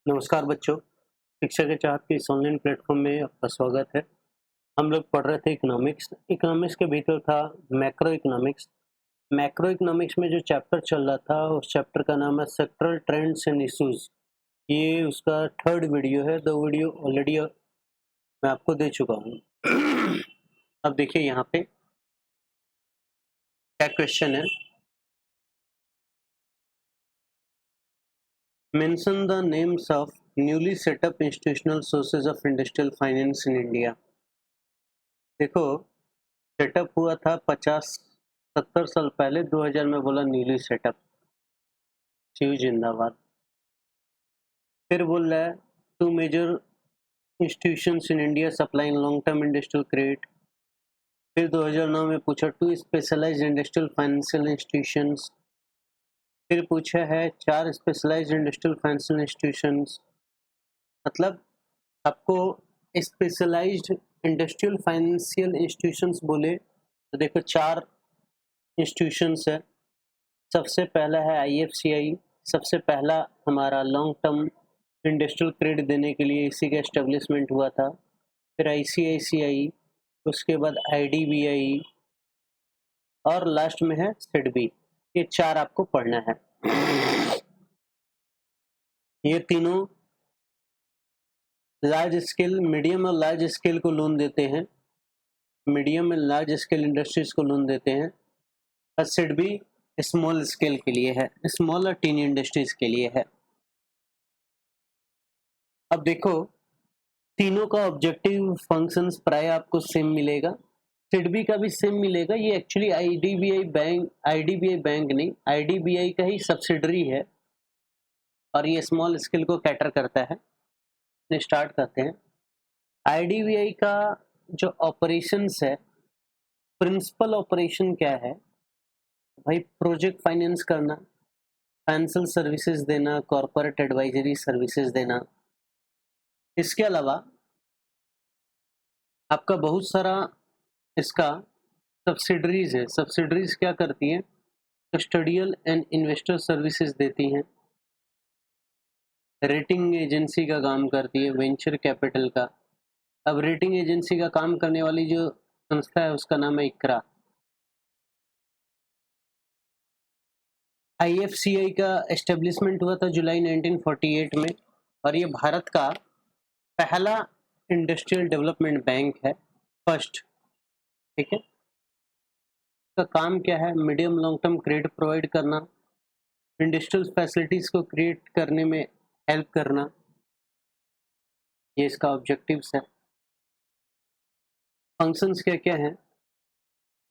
नमस्कार बच्चों, शिक्षा के चाहत के इस ऑनलाइन प्लेटफॉर्म में आपका स्वागत है। हम लोग पढ़ रहे थे इकोनॉमिक्स। इकोनॉमिक्स के भीतर था मैक्रो इकोनॉमिक्स। मैक्रो इकोनॉमिक्स में जो चैप्टर चल रहा था उस चैप्टर का नाम है सेक्टरल ट्रेंड्स एंड इश्यूज। ये उसका थर्ड वीडियो है। 2 वीडियो ऑलरेडी मैं आपको दे चुका हूँ। अब देखिए यहाँ पे क्या क्वेश्चन है। Mention the names of newly setup institutional sources of industrial finance in India. देखो, सेटअप हुआ था 50-70 साल पहले। 2000 में बोला न्यूली सेटअप। शिव जिंदाबाद। फिर बोल रहा है to major institutions in India supplying long term industrial credit. फिर 2009 में पूछा to specialised industrial financial institutions. फिर पूछा है 4 स्पेशलाइज्ड इंडस्ट्रियल फाइनेंशियल इंस्टीट्यूशंस। मतलब आपको स्पेशलाइज्ड इंडस्ट्रियल फाइनेंशियल इंस्टीट्यूशंस बोले तो देखो 4 इंस्टीट्यूशंस है। सबसे पहला है आईएफसीआई। सबसे पहला हमारा लॉन्ग टर्म इंडस्ट्रियल क्रेडिट देने के लिए इसी का एस्टेब्लिशमेंट हुआ था। फिर आईसीआईसीआई, उसके बाद आईडीबीआई और लास्ट में है सिडबी। ये 4 आपको पढ़ना है। ये तीनों लार्ज स्केल, मीडियम और लार्ज स्केल को लोन देते हैं। Medium and large scale industries को लोन देते हैं। और सिडबी स्मॉल स्केल के लिए है, स्मॉल और टीन इंडस्ट्रीज के लिए है। अब देखो, तीनों का ऑब्जेक्टिव फंक्शंस प्राय आपको सेम मिलेगा। सिडबी का भी सेम मिलेगा। ये एक्चुअली आईडीबीआई बैंक नहीं, आईडीबीआई का ही सब्सिडरी है और ये स्मॉल स्केल को कैटर करता है। स्टार्ट करते हैं। आईडीबीआई का जो ऑपरेशंस है, प्रिंसिपल ऑपरेशन क्या है भाई? प्रोजेक्ट फाइनेंस करना, फाइनेंशियल सर्विसेज देना, कॉर्पोरेट एडवाइजरी सर्विसेज देना। इसके अलावा आपका बहुत सारा इसका सब्सिडरीज है। सब्सिडरीज क्या करती हैं? कस्टोडियल एंड इन्वेस्टर सर्विसेज देती हैं। रेटिंग एजेंसी का काम करती है, वेंचर कैपिटल का। अब रेटिंग एजेंसी का काम करने वाली जो संस्था है उसका नाम है इकरा। आईएफसीआई का एस्टेब्लिशमेंट हुआ था जुलाई 1948 में और ये भारत का पहला इंडस्ट्रियल डेवलपमेंट बैंक है, फर्स्ट। ठीक है। इसका काम क्या है? Medium long term credit provide करना, इंडस्ट्रियल फैसिलिटीज को क्रिएट करने में हेल्प करना, ये इसका ऑब्जेक्टिव्स है। फंक्शंस क्या क्या हैं?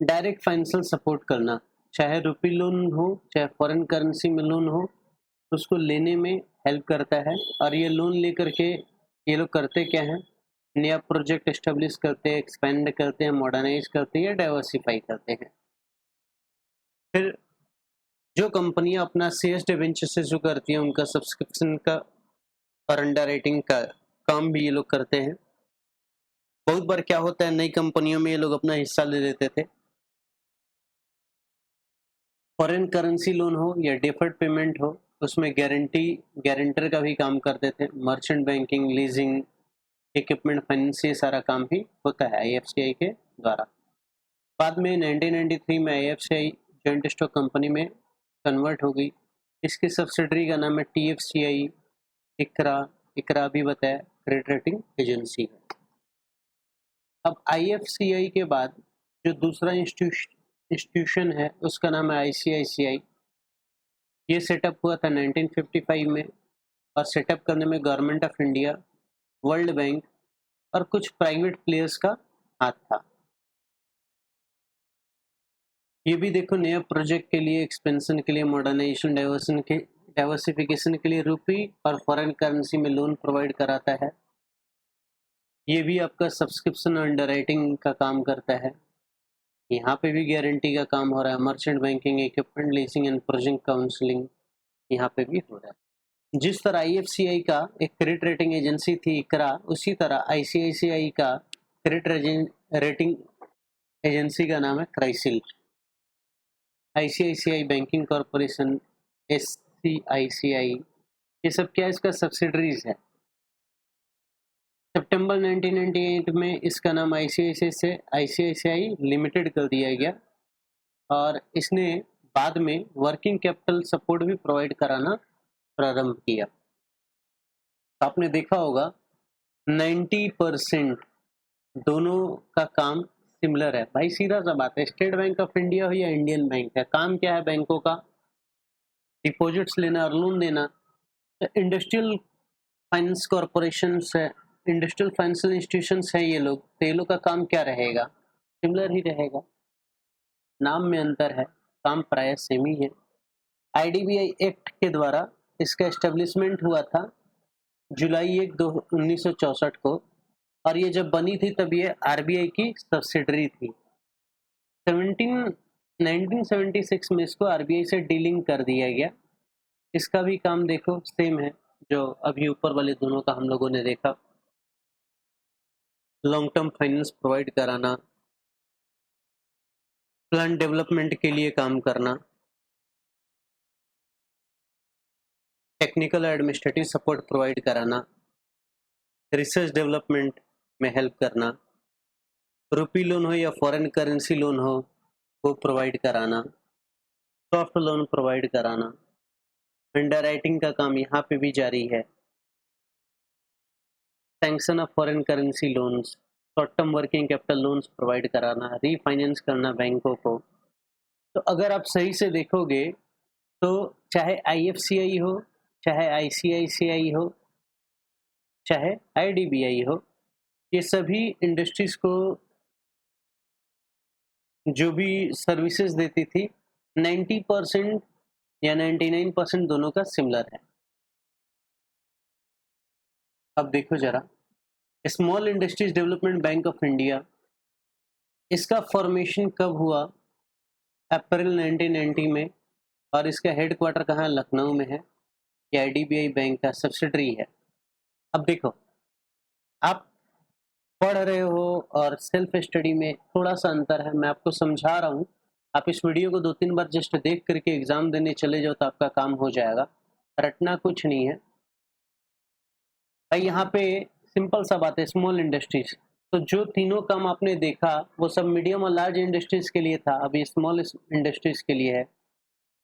डायरेक्ट फाइनेंशियल सपोर्ट करना, चाहे रुपी लोन हो चाहे फॉरेन करेंसी में लोन हो, उसको लेने में हेल्प करता है। और ये लोन लेकर के ये लोग करते क्या हैं? नया प्रोजेक्ट एस्टेब्लिश करते हैं, एक्सपेंड करते हैं, मॉडर्नाइज करते हैं या डाइवर्सिफाई करते हैं। फिर जो कंपनियां अपना शेयर्स डिवेंचर से जो करती हैं उनका सब्सक्रिप्शन का और अंडर राइटिंग का काम भी ये लोग करते हैं। बहुत बार क्या होता है, नई कंपनियों में ये लोग अपना हिस्सा ले लेते थे। फॉरेन करेंसी लोन हो या डिफर्ड पेमेंट हो, उसमें गारंटर का भी काम करते थे। Merchant banking, leasing, equipment finance, ये सारा काम भी होता है आईएफसीआई के द्वारा। बाद में 1993 में आईएफसीआई जॉइंट स्टॉक कंपनी में कन्वर्ट हो गई। इसकी सब्सिडरी का नाम है टीएफसीआई। इकरा, इकरा भी बताया, क्रेडिट रेटिंग एजेंसी है। अब आईएफसीआई के बाद जो दूसरा इंस्टीट्यूशन है उसका नाम है आईसीआईसीआई। ये सेटअप हुआ था 1955 में और सेटअप करने में government of India, world bank और कुछ प्राइवेट प्लेयर्स का हाथ था। ये भी देखो, नया प्रोजेक्ट के लिए, एक्सपेंशन के लिए, मॉडर्नाइजेशन, डाइवर्सिफिकेशन के लिए रुपी और फॉरेन करेंसी में लोन प्रोवाइड कराता है। ये भी आपका सब्सक्रिप्शन और अंडरराइटिंग का काम करता है। यहाँ पे भी गारंटी का काम हो रहा है। Merchant banking, equipment leasing and project counselling यहाँ पे भी हो रहा है। जिस तरह आईएफसीआई का एक क्रेडिट रेटिंग एजेंसी थी इकरा, उसी तरह आईसीआईसीआई का क्रेडिट रेटिंग एजेंसी का नाम है क्राइसिल। आईसीआईसीआई बैंकिंग कॉरपोरेशन, एससीआईसीआई, ये सब क्या इसका सब्सिडरीज है। सितंबर 1998 में इसका नाम आईसीआईसीआई से आईसीआईसीआई लिमिटेड कर दिया गया और इसने बाद में वर्किंग कैपिटल सपोर्ट भी प्रोवाइड कराना प्रारंभ किया। तो आपने देखा होगा 90% दोनों का काम सिमिलर है। भाई सीधा सा बात है, स्टेट बैंक ऑफ इंडिया हो या इंडियन बैंक है, काम क्या है बैंकों का? डिपॉजिट्स लेना और लोन देना। इंडस्ट्रियल फाइनेंस कॉरपोरेशन है, इंडस्ट्रियल फाइनेंशियल इंस्टीट्यूशंस है ये लोग, तो ये लोग का काम क्या रहेगा? सिमिलर ही रहेगा, नाम में अंतर है, काम प्राय सेम ही है। आईडीबीआई एक्ट के द्वारा इसका एस्टेब्लिशमेंट हुआ था जुलाई 1964 को, और ये जब बनी थी तब ये आरबीआई की सब्सिडरी थी। 1976 में इसको आरबीआई से डीलिंग कर दिया गया। इसका भी काम देखो सेम है जो अभी ऊपर वाले दोनों का हम लोगों ने देखा। लॉन्ग टर्म फाइनेंस प्रोवाइड कराना, प्लान डेवलपमेंट के लिए काम करना, टेक्निकल एडमिनिस्ट्रेटिव सपोर्ट प्रोवाइड कराना, रिसर्च डेवलपमेंट में हेल्प करना, रुपी लोन हो या फॉरेन करेंसी लोन हो वो प्रोवाइड कराना, सॉफ्ट लोन प्रोवाइड कराना, अंडरराइटिंग का काम यहाँ पे भी जारी है, sanction of foreign currency loans, short term working capital loans provide कराना, रीफाइनेंस करना बैंकों को। तो अगर आप सही से देखोगे तो चाहे आईएफसीआई हो, चाहे आईसीआईसीआई हो, चाहे आईडीबीआई हो, ये सभी इंडस्ट्रीज को जो भी सर्विसेज देती थी 90% या 99% दोनों का सिमिलर है। अब देखो जरा, small industries development bank of India, इसका फॉर्मेशन कब हुआ? अप्रैल 1990 में, और इसका हेडक्वार्टर कहाँ है? लखनऊ में है। ये आईडीबीआई बैंक का सब्सिडरी है। अब देखो, आप पढ़ रहे हो और सेल्फ स्टडी में थोड़ा सा अंतर है, मैं आपको समझा रहा हूँ। आप इस वीडियो को 2-3 बार जस्ट देख करके एग्जाम देने चले जाओ तो आपका काम हो जाएगा, रटना कुछ नहीं है भाई। यहाँ पे सिंपल सा बात है, स्मॉल इंडस्ट्रीज, तो जो तीनों काम आपने देखा वो सब मीडियम और लार्ज इंडस्ट्रीज के लिए था, अभी स्मॉल इंडस्ट्रीज के लिए है।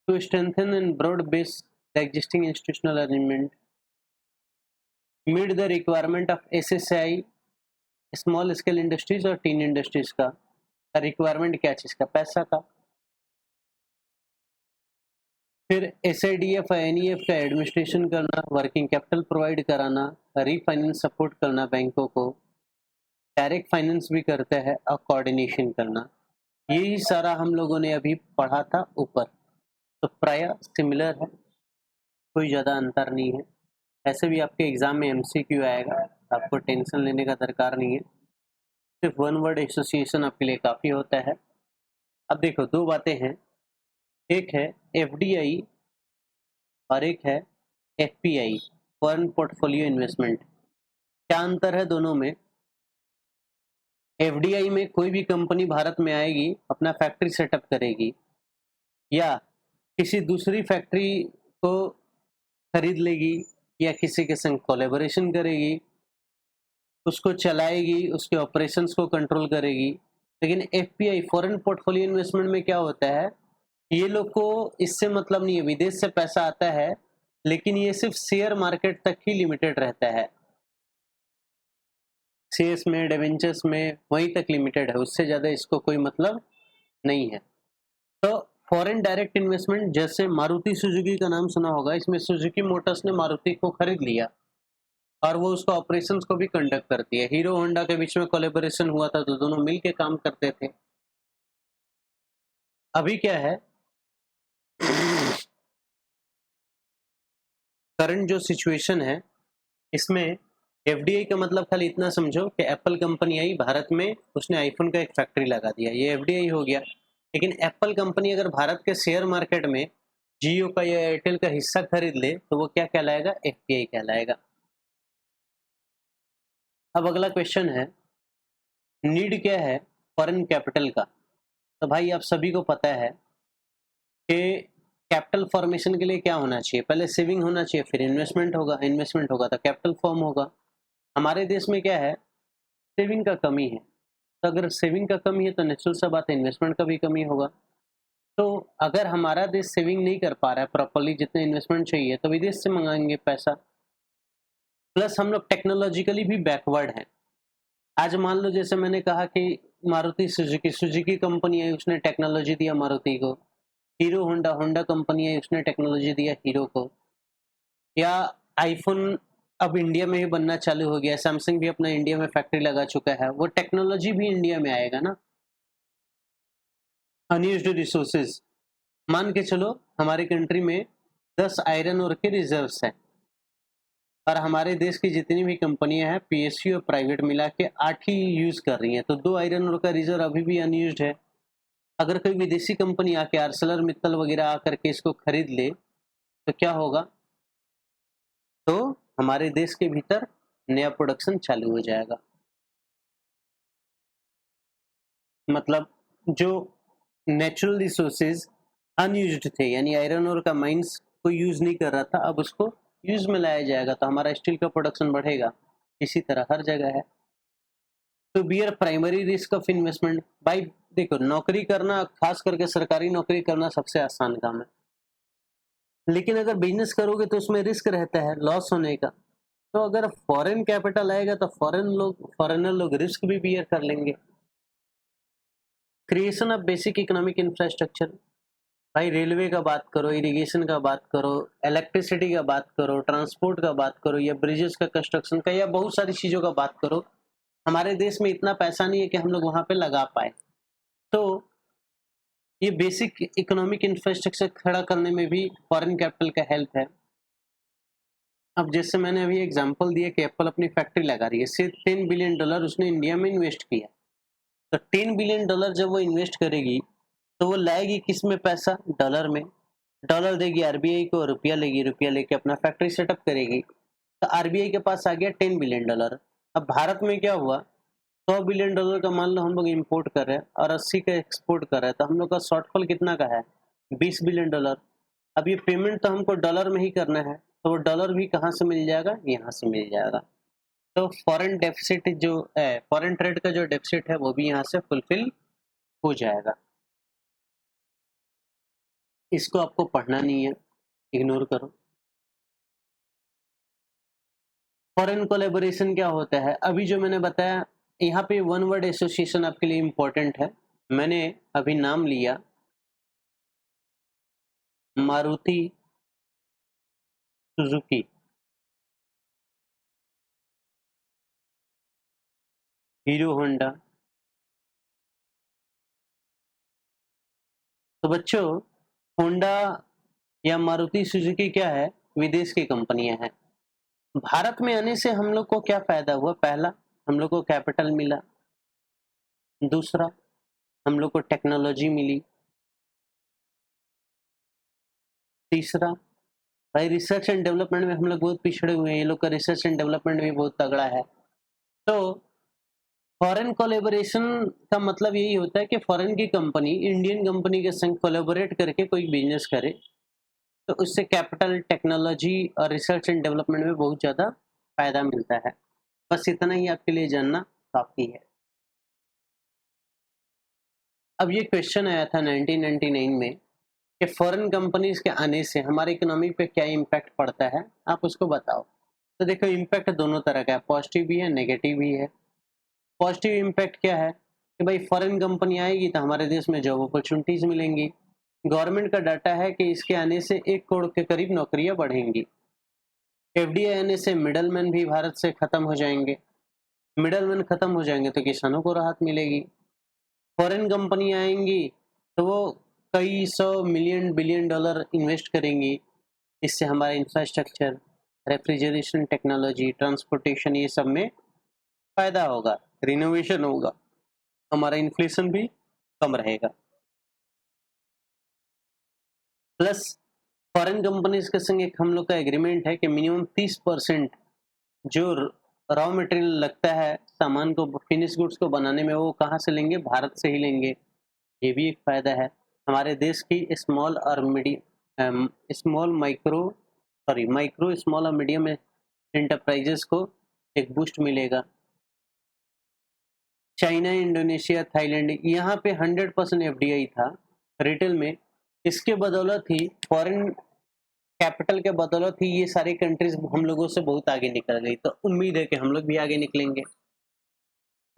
To strengthen and broad base the existing institutional arrangement, meet the requirement of SSI small scale industries और टीन इंडस्ट्रीज का रिक्वायरमेंट क्या चीज़ का? पैसा का। फिर एसआईडीएफ और एनईएफ का एडमिनिस्ट्रेशन करना, वर्किंग कैपिटल प्रोवाइड कराना, रीफाइनेंस सपोर्ट करना बैंकों को, डायरेक्ट फाइनेंस भी करते हैं और कोऑर्डिनेशन करना। यही सारा हम लोगों ने अभी पढ़ा था ऊपर, तो प्राय सिमिलर है, कोई ज़्यादा अंतर नहीं है। ऐसे भी आपके एग्जाम में एमसीक्यू आएगा, आपको टेंशन लेने का दरकार नहीं है, सिर्फ वन वर्ड एसोसिएशन आपके लिए काफ़ी होता है। अब देखो, दो बातें हैं, एक है एफडीआई और एक है एफपीआई, फॉरेन पोर्टफोलियो इन्वेस्टमेंट। क्या अंतर है दोनों में? एफडीआई में कोई भी कंपनी भारत में आएगी, अपना फैक्ट्री सेटअप करेगी या किसी दूसरी फैक्ट्री को खरीद लेगी या किसी के संग कोलैबोरेशन करेगी, उसको चलाएगी, उसके ऑपरेशंस को कंट्रोल करेगी। लेकिन एफपीआई फॉरेन पोर्टफोलियो इन्वेस्टमेंट में क्या होता है, ये लोग को इससे मतलब नहीं है, विदेश से पैसा आता है लेकिन ये सिर्फ शेयर मार्केट तक ही लिमिटेड रहता है, शेयर्स में, डिवेंचर्स में, वहीं तक लिमिटेड है, उससे ज़्यादा इसको कोई मतलब नहीं है। तो फॉरेन डायरेक्ट इन्वेस्टमेंट, जैसे मारुति सुजुकी का नाम सुना होगा, इसमें सुजुकी मोटर्स ने मारुति को खरीद लिया और वो उसका ऑपरेशंस को भी कंडक्ट करती है। हीरो होंडा के बीच में कोलैबोरेशन हुआ था तो दोनों मिल के काम करते थे। अभी क्या है, करंट जो सिचुएशन है इसमें एफडीआई का मतलब खाली इतना समझो कि एप्पल कंपनी आई भारत में, उसने आईफोन का एक फैक्ट्री लगा दिया, ये एफडीआई हो गया। लेकिन एप्पल कंपनी अगर भारत के शेयर मार्केट में जियो का या एयरटेल का हिस्सा खरीद ले तो वो क्या कहलाएगा? एफपीआई कहलाएगा। अब अगला क्वेश्चन है, नीड क्या है फॉरेन कैपिटल का? तो भाई आप सभी को पता है कि कैपिटल फॉर्मेशन के लिए क्या होना चाहिए? पहले सेविंग होना चाहिए, फिर इन्वेस्टमेंट होगा, इन्वेस्टमेंट होगा तो कैपिटल फॉर्म होगा। हमारे देश में क्या है, सेविंग का कमी है, तो अगर सेविंग का कमी है तो नेचुरल सा बात है इन्वेस्टमेंट का भी कमी होगा। तो अगर हमारा देश सेविंग नहीं कर पा रहा है प्रॉपर्ली, जितने इन्वेस्टमेंट चाहिए, तो विदेश से मंगाएंगे पैसा। प्लस हम लोग टेक्नोलॉजिकली भी बैकवर्ड हैं। आज मान लो जैसे मैंने कहा कि मारुति सुजुकी सुजुकी कंपनी है, उसने टेक्नोलॉजी दिया मारुति को। हीरो होंडा होंडा कंपनी है, उसने टेक्नोलॉजी दिया हीरो को। या आईफोन अब इंडिया में ही बनना चालू हो गया, सैमसंग भी अपना इंडिया में फैक्ट्री लगा चुका है, वो टेक्नोलॉजी भी इंडिया में आएगा ना। अनयूज्ड रिसोर्सेज, मान के चलो हमारी कंट्री में 10 आयरन ओर के रिजर्व्स हैं, और हमारे देश की जितनी भी कंपनियां हैं पीएसयू और प्राइवेट मिला के 8 ही यूज कर रही हैं, तो 2 आयरन ओर का रिजर्व अभी भी अनयूज्ड है। अगर कोई विदेशी कंपनी आके आर्सेलर मित्तल वगैरह आकर के इसको खरीद ले तो क्या होगा, तो हमारे देश के भीतर नया प्रोडक्शन चालू हो जाएगा। मतलब जो नेचुरल रिसोर्सेज अनयूज्ड थे, यानी आयरन ओर का माइंस कोई यूज नहीं कर रहा था, अब उसको यूज में लाया जाएगा तो हमारा स्टील का प्रोडक्शन बढ़ेगा। इसी तरह हर जगह है। तो bear primary risk of investment, भाई देखो नौकरी करना, खास करके सरकारी नौकरी करना सबसे आसान काम है, लेकिन अगर बिजनेस करोगे तो उसमें रिस्क रहता है लॉस होने का। तो अगर फॉरेन कैपिटल आएगा तो फॉरेनर लोग रिस्क भी बियर कर लेंगे। Creation of basic economic infrastructure, भाई रेलवे का बात करो, इरिगेशन का बात करो, इलेक्ट्रिसिटी का बात करो, ट्रांसपोर्ट का बात करो, या ब्रिजेस का कंस्ट्रक्शन का, या बहुत सारी चीज़ों का बात करो, हमारे देश में इतना पैसा नहीं है कि हम लोग वहाँ पे लगा पाए। तो ये बेसिक इकोनॉमिक इंफ्रास्ट्रक्चर खड़ा करने में भी फॉरेन कैपिटल का हेल्प है। अब जैसे मैंने अभी एग्जांपल दिया कि एप्पल अपनी फैक्ट्री लगा रही है, सिर्फ $10 बिलियन उसने इंडिया में इन्वेस्ट किया। तो $10 बिलियन जब वो इन्वेस्ट करेगी तो वो लाएगी किस में पैसा, डॉलर में। डॉलर देगी आरबीआई को, रुपया लेगी, रुपया लेके अपना फैक्ट्री सेटअप करेगी। तो आरबीआई के पास आ गया $10 बिलियन। अब भारत में क्या हुआ, $100 बिलियन का मान लो हम लोग इंपोर्ट कर रहे हैं और 80 का एक्सपोर्ट कर रहे हैं, तो हम लोग का शॉर्टफॉल कितना का है, $20 बिलियन। अब ये पेमेंट तो हमको डॉलर में ही करना है, तो वो डॉलर भी कहाँ से मिल जाएगा, यहाँ से मिल जाएगा। तो फॉरेन डेफिसिट जो है, फॉरेन ट्रेड का जो डेफिसिट है वो भी यहाँ से फुलफिल हो जाएगा। इसको आपको पढ़ना नहीं है, इग्नोर करो। फॉरेन कोलैबोरेशन क्या होता है, अभी जो मैंने बताया, यहाँ पे वन वर्ड एसोसिएशन आपके लिए इम्पोर्टेंट है। मैंने अभी नाम लिया मारुति सुजुकी, हीरो होंडा। तो बच्चों, होंडा या मारुति सुजुकी क्या है, विदेश की कंपनियां हैं। भारत में आने से हम लोग को क्या फायदा हुआ, पहला हम लोग को कैपिटल मिला, दूसरा हम लोग को टेक्नोलॉजी मिली, तीसरा भाई रिसर्च एंड डेवलपमेंट में हम लोग बहुत पिछड़े हुए हैं, ये लोग का रिसर्च एंड डेवलपमेंट भी बहुत तगड़ा है। तो फॉरेन कोलैबोरेशन का मतलब यही होता है कि फॉरेन की कंपनी इंडियन कंपनी के संग कोलैबोरेट करके कोई बिजनेस करे, तो उससे कैपिटल, टेक्नोलॉजी और रिसर्च एंड डेवलपमेंट में बहुत ज़्यादा फायदा मिलता है। बस इतना ही आपके लिए जानना काफ़ी है। अब ये क्वेश्चन आया था 1999 में कि फॉरेन कंपनीज के आने से हमारे इकोनॉमी पे क्या इम्पैक्ट पड़ता है, आप उसको बताओ। तो देखो इम्पैक्ट दोनों तरह का है, पॉजिटिव भी है, नेगेटिव भी है। पॉजिटिव इम्पैक्ट क्या है कि भाई फॉरेन कंपनी आएगी तो हमारे देश में जॉब अपॉर्चुनिटीज मिलेंगी। गवर्नमेंट का डाटा है कि इसके आने से 1 करोड़ के करीब नौकरियां बढ़ेंगी। एफडीआई आने से मिडलमैन भी भारत से खत्म हो जाएंगे। मिडलमैन खत्म हो जाएंगे तो किसानों को राहत मिलेगी। फॉरेन कंपनी आएंगी तो वो कई सौ मिलियन बिलियन डॉलर इन्वेस्ट करेंगी, इससे हमारा इंफ्रास्ट्रक्चर, रेफ्रिजरेशन टेक्नोलॉजी, ट्रांसपोर्टेशन, ये सब में फायदा होगा, रिनोवेशन होगा, हमारा इन्फ्लेशन भी कम रहेगा। प्लस फॉरेन कंपनीज के संग एक हम लोग का एग्रीमेंट है कि मिनिमम 30% जो रॉ मटेरियल लगता है सामान को, फिनिश गुड्स को बनाने में, वो कहाँ से लेंगे, भारत से ही लेंगे। ये भी एक फायदा है हमारे देश की स्मॉल और मीडियम माइक्रो स्मॉल और मीडियम एंटरप्राइजेस को एक बूस्ट मिलेगा। चाइना, इंडोनेशिया, थाईलैंड, यहाँ पे 100% एफडीआई था रिटेल में। इसके बदौलत ही, फॉरेन कैपिटल के बदौलत ही ये सारी कंट्रीज हम लोगों से बहुत आगे निकल गई। तो उम्मीद है कि हम लोग भी आगे निकलेंगे।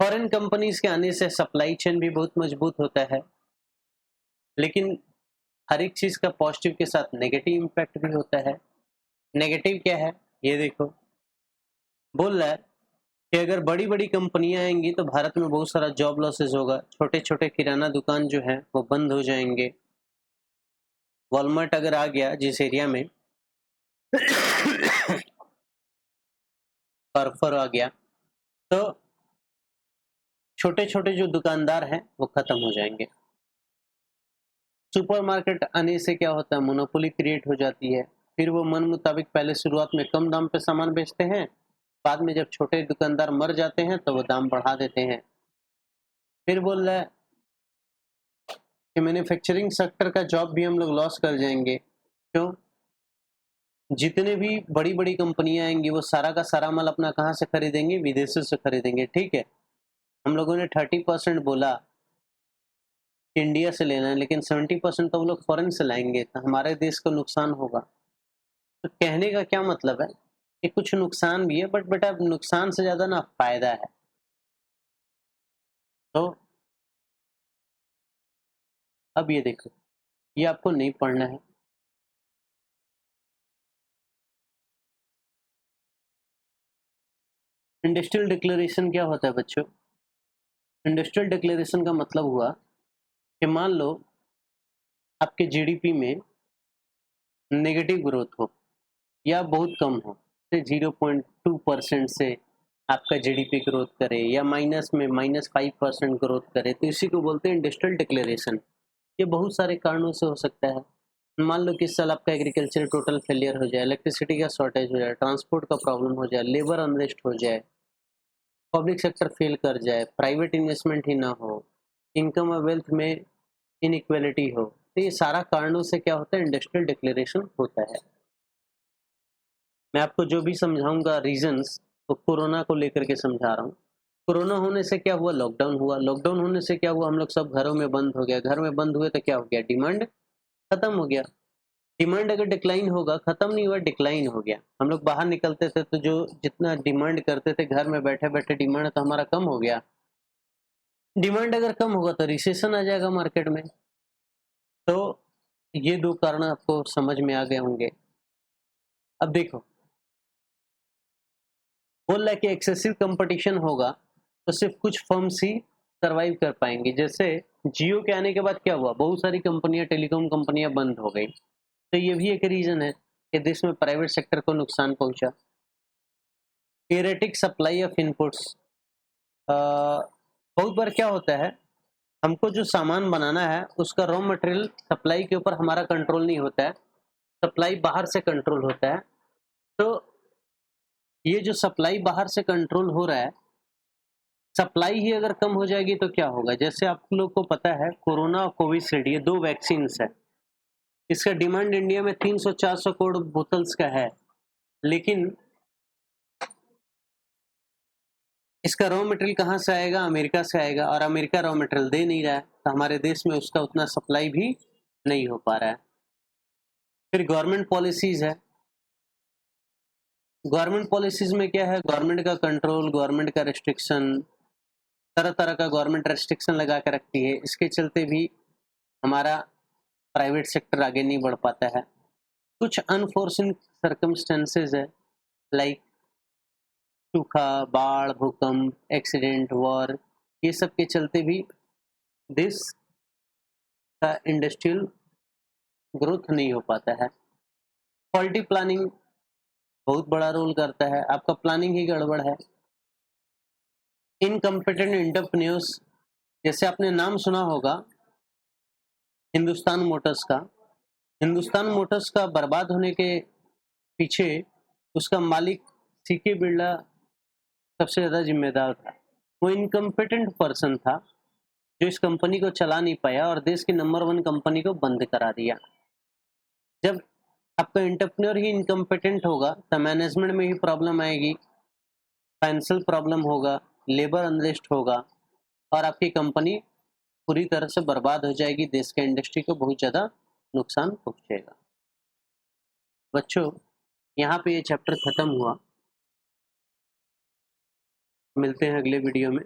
फॉरेन कंपनीज के आने से सप्लाई चेन भी बहुत मजबूत होता है, लेकिन हर एक चीज का पॉजिटिव के साथ नेगेटिव इम्पैक्ट भी होता है। नेगेटिव क्या है, ये देखो, बोल रहा है कि अगर बड़ी बड़ी कंपनियां आएंगी तो भारत में बहुत सारा जॉब लॉसेस होगा। छोटे छोटे किराना दुकान जो है वो बंद हो जाएंगे। वॉलमार्ट अगर आ गया जिस एरिया में, कार्फर आ गया, तो छोटे छोटे जो दुकानदार हैं वो खत्म हो जाएंगे। सुपरमार्केट आने से क्या होता है, मोनोपोली क्रिएट हो जाती है। फिर वो मन मुताबिक पहले शुरुआत में कम दाम पे सामान बेचते हैं, बाद में जब छोटे दुकानदार मर जाते हैं तो वो दाम बढ़ा देते हैं। फिर बोल रहा है कि मैन्युफैक्चरिंग सेक्टर का जॉब भी हम लोग लॉस कर जाएंगे। क्यों? जितने भी बड़ी बड़ी कंपनियां आएंगी वो सारा का सारा माल अपना कहाँ से खरीदेंगे, विदेशों से खरीदेंगे। ठीक है, हम लोगों ने 30% बोला इंडिया से लेना है, लेकिन 70% तो वो लोग फॉरेन से लाएंगे, तो हमारे देश को नुकसान होगा। तो कहने का क्या मतलब है कि कुछ नुकसान भी है, बट बेटा नुकसान से ज्यादा ना फायदा है। तो अब ये देखो, ये आपको नहीं पढ़ना है। इंडस्ट्रियल डिक्लेरेशन क्या होता है बच्चों? इंडस्ट्रियल डिक्लेरेशन का मतलब हुआ कि मान लो आपके जीडीपी में नेगेटिव ग्रोथ हो या बहुत कम हो, से 0.2% से आपका जीडीपी ग्रोथ करे, या माइनस में -5% ग्रोथ करे, तो इसी को बोलते हैं इंडस्ट्रियल डिक्लेरेशन। ये बहुत सारे कारणों से हो सकता है। मान लो कि इस साल आपका एग्रीकल्चर टोटल फेलियर हो जाए, इलेक्ट्रिसिटी का शॉर्टेज हो जाए, ट्रांसपोर्ट का प्रॉब्लम हो जाए, लेबर अनरेस्ट हो जाए, पब्लिक सेक्टर फेल कर जाए, प्राइवेट इन्वेस्टमेंट ही ना हो, इनकम और वेल्थ में इनइक्वालिटी हो, तो ये सारा कारणों से क्या होता है, इंडस्ट्रियल डिक्लेरेशन होता है। मैं आपको जो भी समझाऊंगा रीजंस, तो कोरोना को लेकर के समझा रहा हूँ। कोरोना होने से क्या हुआ, लॉकडाउन हुआ। लॉकडाउन होने से क्या हुआ, हम लोग सब घरों में बंद हो गया। घर में बंद हुए तो क्या हो गया, डिमांड खत्म हो गया। डिमांड अगर डिक्लाइन होगा, खत्म नहीं हुआ, डिक्लाइन हो गया। हम लोग बाहर निकलते थे तो जो जितना डिमांड करते थे, घर में बैठे बैठे डिमांड तो हमारा कम हो गया। डिमांड अगर कम होगा तो रिसेशन आ जाएगा मार्केट में। तो ये दो कारण आपको समझ में आ गए होंगे। अब देखो, बोल रहा है कि एक्सेसिव कंपटीशन होगा तो सिर्फ कुछ फर्म्स ही सरवाइव कर पाएंगे। जैसे जियो के आने के बाद क्या हुआ, बहुत सारी कंपनियां, टेलीकॉम कंपनियां बंद हो गई। तो ये भी एक रीजन है कि देश में प्राइवेट सेक्टर को नुकसान पहुंचा। एरेटिक सप्लाई ऑफ इनपुट्स, बहुत बार क्या होता है, हमको जो सामान बनाना है उसका रॉ मटेरियल सप्लाई के ऊपर हमारा कंट्रोल नहीं होता है, सप्लाई बाहर से कंट्रोल होता है। तो ये जो सप्लाई बाहर से कंट्रोल हो रहा है, सप्लाई ही अगर कम हो जाएगी तो क्या होगा। जैसे आप लोग को पता है, कोरोना और कोविशील्ड, ये दो वैक्सीन है। इसका डिमांड इंडिया में 300-400 करोड़ बोतल्स का है, लेकिन इसका रॉ मटेरियल कहाँ से आएगा, अमेरिका से आएगा, और अमेरिका रॉ मटेरियल दे नहीं रहा है, तो हमारे देश में उसका उतना सप्लाई भी नहीं हो पा रहा है। फिर गवर्नमेंट पॉलिसीज है। गवर्नमेंट पॉलिसीज में क्या है, गवर्नमेंट का कंट्रोल, गवर्नमेंट का रेस्ट्रिक्शन, तरह तरह का गवर्नमेंट रेस्ट्रिक्शन लगा के रखती है। इसके चलते भी हमारा प्राइवेट सेक्टर आगे नहीं बढ़ पाता है। कुछ अनफोर्सिन सर्कमस्टेंसेज है, लाइक सूखा, बाढ़, भूकंप, एक्सीडेंट, वॉर, ये सब के चलते भी देश का इंडस्ट्रियल ग्रोथ नहीं हो पाता है। क्वालिटी प्लानिंग बहुत बड़ा रोल करता है, आपका प्लानिंग ही गड़बड़ है। इनकम्पिटेंट एंटरप्रेन्योर्स, जैसे आपने नाम सुना होगा हिंदुस्तान मोटर्स का। हिंदुस्तान मोटर्स का बर्बाद होने के पीछे उसका मालिक सीके बिरला सबसे ज़्यादा जिम्मेदार था। वो इनकम्पिटेंट पर्सन था जो इस कंपनी को चला नहीं पाया और देश की नंबर 1 कंपनी को बंद करा दिया। जब आपका एंटरप्रेन्योर ही इनकम्पिटेंट होगा तो मैनेजमेंट में ही प्रॉब्लम आएगी, फाइनेंशियल प्रॉब्लम होगा, लेबर अनरेस्ट होगा और आपकी कंपनी पूरी तरह से बर्बाद हो जाएगी, देश के इंडस्ट्री को बहुत ज़्यादा नुकसान पहुंचेगा। बच्चों, यहाँ पे ये चैप्टर खत्म हुआ। मिलते हैं अगले वीडियो में।